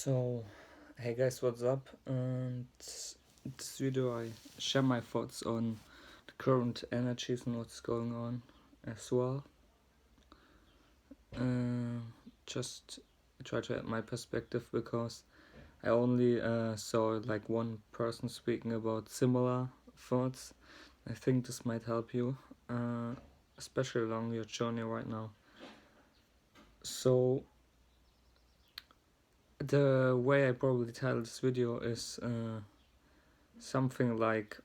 So, hey guys, what's up? And this video I share my thoughts on the current energies and what's going on as well. Uh, just try to add my perspective because I only saw like one person speaking about similar thoughts. I think this might help you, especially along your journey right now. So, the way I probably title this video is something like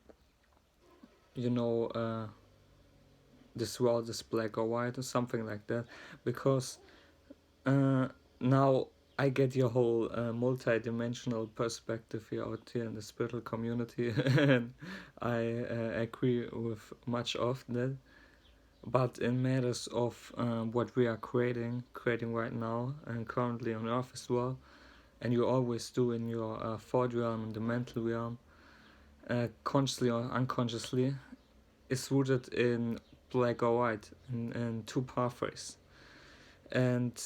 this world is black or white or something like that, because now I get your whole multi-dimensional perspective here out here in the spiritual community and I agree with much of that. But in matters of what we are creating right now and currently on earth as well, and you always do in your thought realm and the mental realm, consciously or unconsciously, is rooted in black or white and two pathways. And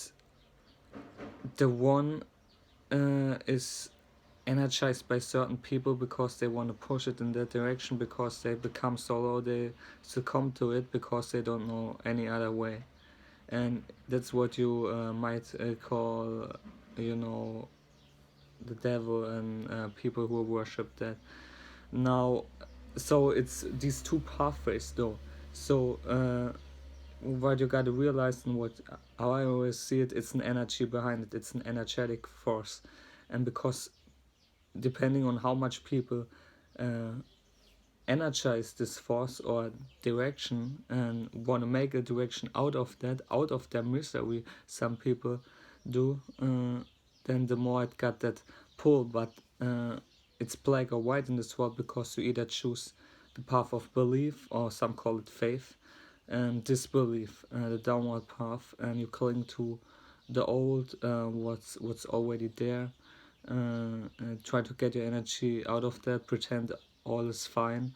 the one is energized by certain people because they want to push it in that direction, because they become solo, they succumb to it because they don't know any other way. And that's what you might call, the devil and people who worship that. Now, so it's these two pathways though. So what you gotta realize, and what how I always see it, it's an energy behind it. It's an energetic force, and because depending on how much people uh, energize this force or direction and want to make a direction out of that, out of their misery, some people do, then the more it got that pull. But it's black or white in this world because you either choose the path of belief, or some call it faith, and disbelief, the downward path, and you cling to the old, what's already there, try to get your energy out of that, pretend all is fine,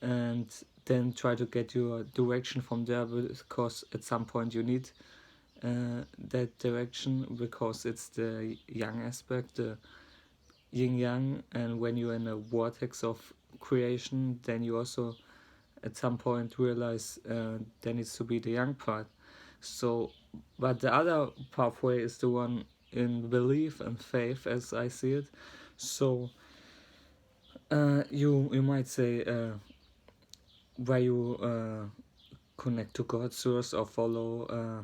and then try to get your direction from there, because at some point you need that direction, because it's the yang aspect, the yin yang, and when you're in a vortex of creation, then you also at some point realize there needs to be the yang part. So, but the other pathway is the one in belief and faith, as I see it. So, you might say where you connect to God's source, or follow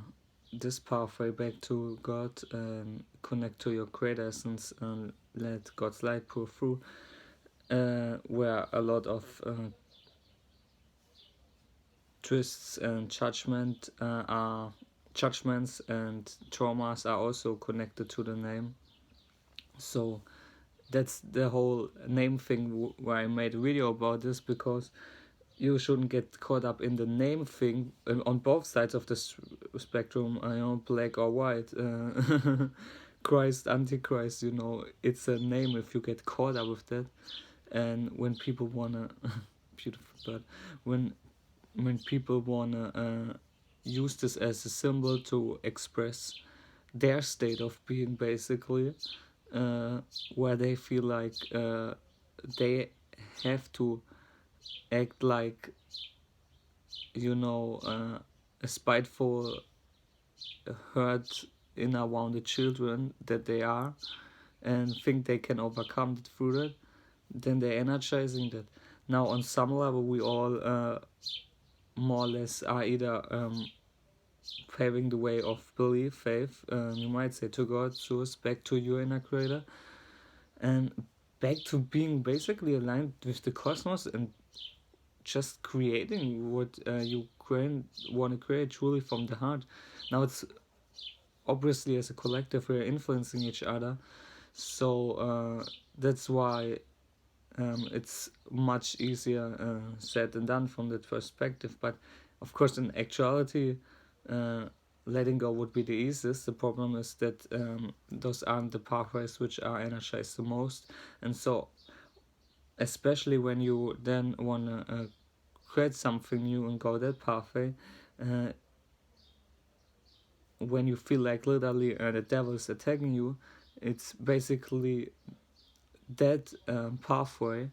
this pathway back to God, and connect to your creator essence and let God's light pour through, where a lot of twists and judgments and traumas are also connected to the name. So that's the whole name thing where I made a video about this, because you shouldn't get caught up in the name thing on both sides of the spectrum, black or white, Christ, Antichrist, it's a name if you get caught up with that. And when people wanna beautiful, but when people wanna use this as a symbol to express their state of being, basically, where they feel like they have to act like, a spiteful, hurt, inner wounded children that they are, and think they can overcome it through that, then they're energizing that. Now, on some level, we all more or less are either paving the way of belief, faith, you might say, to God, source, back to your inner creator, and back to being basically aligned with the cosmos, and just creating what you want to create truly from the heart. Now, it's obviously, as a collective, we're influencing each other, so that's why it's much easier said than done from that perspective. But of course, in actuality, letting go would be the easiest. The problem is that those aren't the pathways which are energized the most, and so especially when you then want to create something new and go that pathway, when you feel like literally the devil is attacking you, It's basically that pathway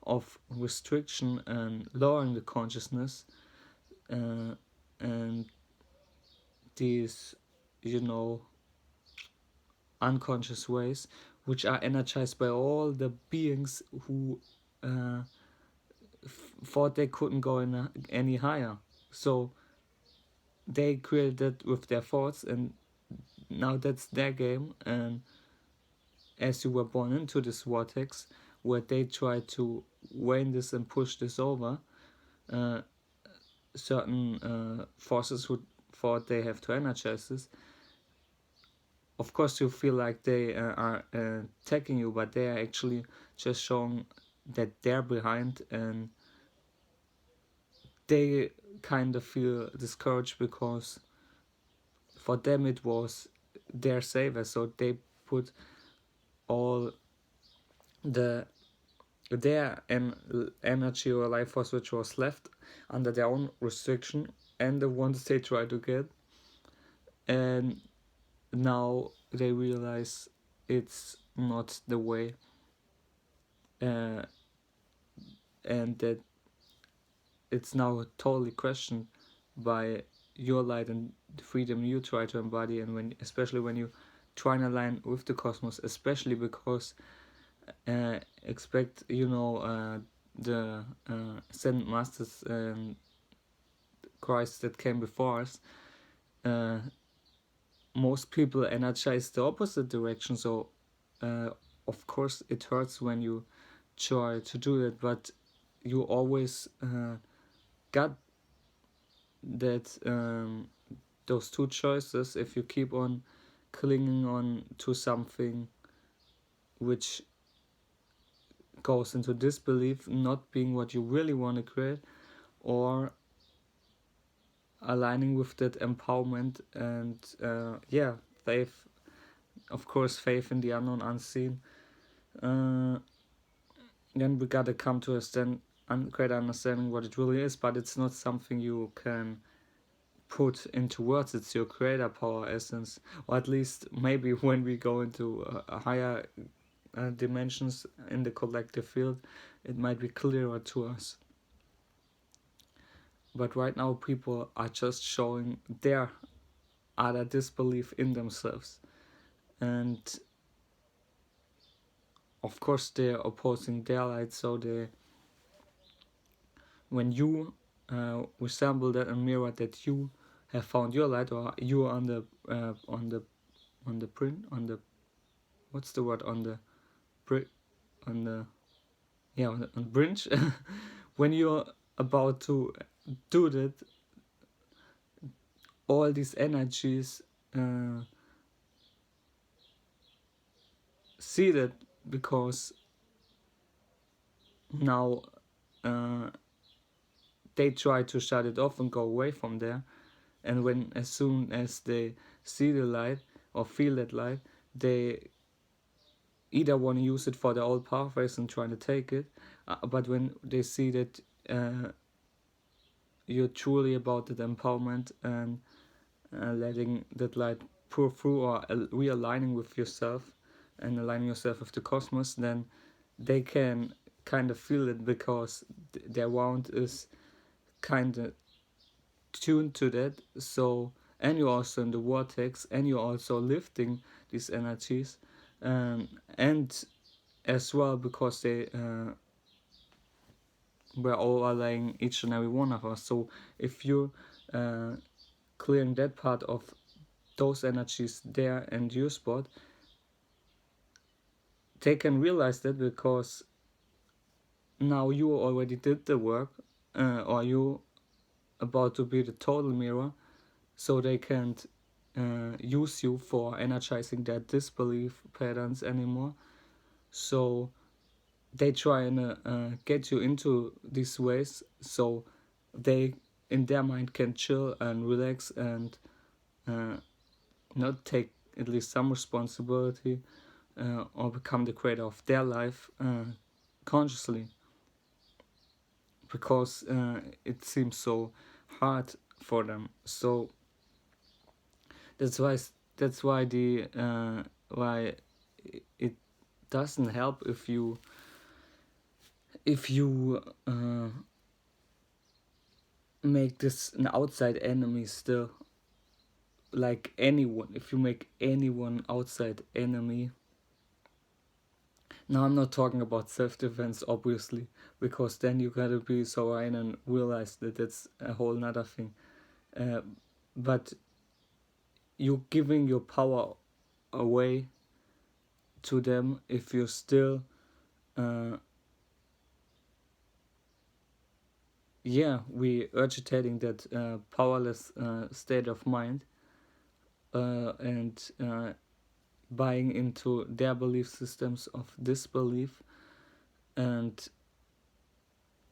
of restriction and lowering the consciousness, uh, and these, you know, unconscious ways, which are energized by all the beings who uh, thought they couldn't go any higher. So they created with their thoughts, and now that's their game. And as you were born into this vortex, where they try to wane this and push this over, uh, certain forces who thought they have to energize this. Of course, you feel like they are attacking you, but they are actually just showing that they're behind, and they kind of feel discouraged because for them it was their savior. So they put all the their energy or life force which was left under their own restriction and the ones they try to get, and now they realize it's not the way, uh, and that it's now totally questioned by your light and the freedom you try to embody. And when, especially when you try and align with the cosmos, especially because expect, you know, the ascended masters and Christ that came before us, uh, most people energize the opposite direction. So of course it hurts when you try to do that, but you always got that those two choices. If you keep on clinging on to something which goes into disbelief, not being what you really want to create, or aligning with that empowerment and faith, of course, faith in the unknown, unseen, uh, then we gotta come to a great understanding what it really is. But it's not something you can put into words. It's your creator power essence, or at least maybe when we go into a higher dimensions in the collective field, it might be clearer to us. But right now people are just showing their utter disbelief in themselves, and of course they're opposing their light. So they, when you resemble that and mirror that you have found your light, or you are on the print on the, what's the word, on the brick, on the, yeah, on the bridge, when you're about to do that, all these energies see that, because now they try to shut it off and go away from there. And when, as soon as they see the light or feel that light, they either want to use it for their old pathways and trying to take it, but when they see that you're truly about that empowerment and letting that light pour through, or realigning with yourself and aligning yourself with the cosmos, then they can kind of feel it, because their wound is kind of tuned to that. So, and you're also in the vortex, and you're also lifting these energies, and as well because they were all allying each and every one of us. So if you're clearing that part of those energies there and your spot, they can realize that, because now you already did the work, or you about to be the total mirror, so they can't use you for energizing their disbelief patterns anymore. So they try and get you into these ways, so they in their mind can chill and relax and not take at least some responsibility, or become the creator of their life consciously, because it seems so hard for them. So that's why the why it doesn't help if you make this an outside enemy still. Like anyone, if you make anyone outside enemy. Now I'm not talking about self-defense, obviously, because then you gotta be sovereign and realize that that's a whole nother thing. But you giving your power away to them if you're still we agitating that powerless state of mind, and buying into their belief systems of disbelief, and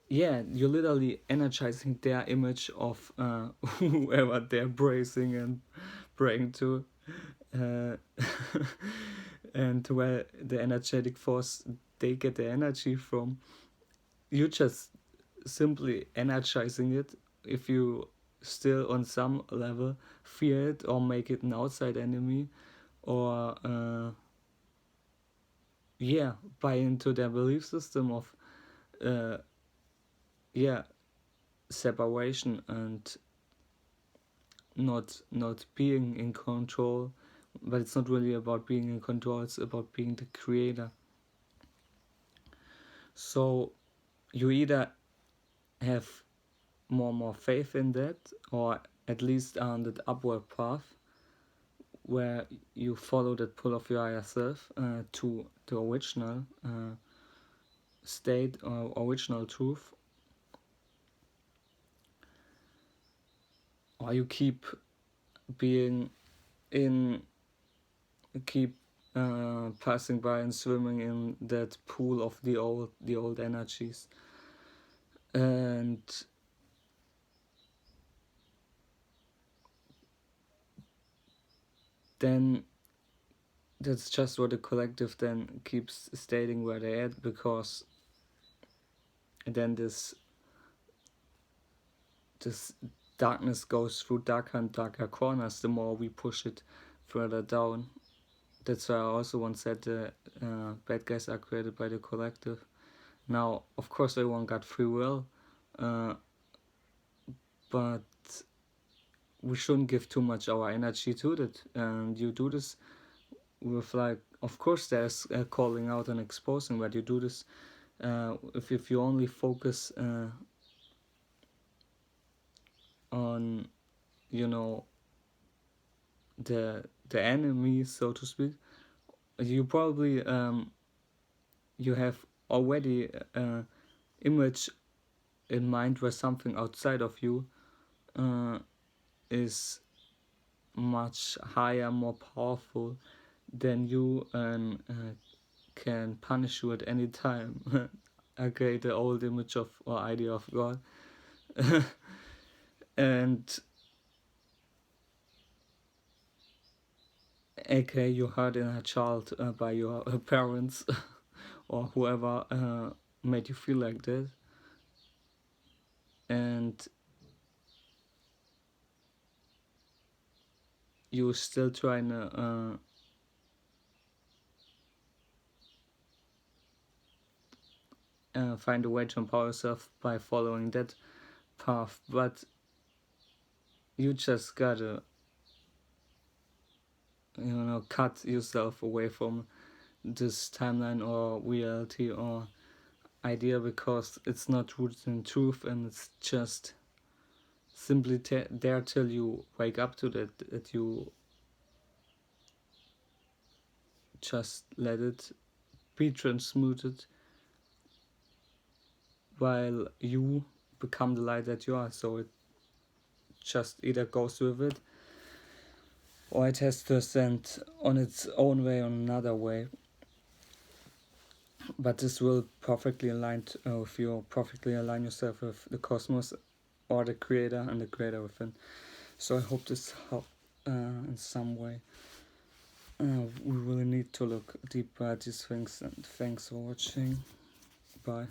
you're literally energizing their image of whoever they're bracing and praying to, uh, and where the energetic force they get the energy from. You just simply energizing it if you still on some level fear it or make it an outside enemy, or buy into their belief system of uh, separation and not being in control. But it's not really about being in control, it's about being the creator. So you either have more faith in that, or at least on that upward path where you follow that pull of your higher self to the original state or original truth, or you keep being in keep passing by and swimming in that pool of the old energies. And then that's just what the collective then keeps stating where they're at, because then this darkness goes through darker and darker corners the more we push it further down. That's why I also once said the bad guys are created by the collective. Now, of course, everyone got free will, but we shouldn't give too much our energy to that. And you do this with, like, of course there's calling out and exposing, but you do this if you only focus on, you know, the enemy, so to speak, you probably you have already image in mind where something outside of you is much higher, more powerful than you, and can punish you at any time. Okay, the old image of or idea of God. And aka you hurt in a child by your parents or whoever made you feel like that, and you still trying to find a way to empower yourself by following that path. But you just gotta, cut yourself away from this timeline or reality or idea, because it's not rooted in truth, and it's just simply there till you wake up to that you just let it be transmuted while you become the light that you are. So it just either goes with it, or it has to ascend on its own way, on another way. But this will perfectly align if you perfectly align yourself with the cosmos or the creator and the creator within. So I hope this helped in some way. We really need to look deeper at these things, and thanks for watching. Bye.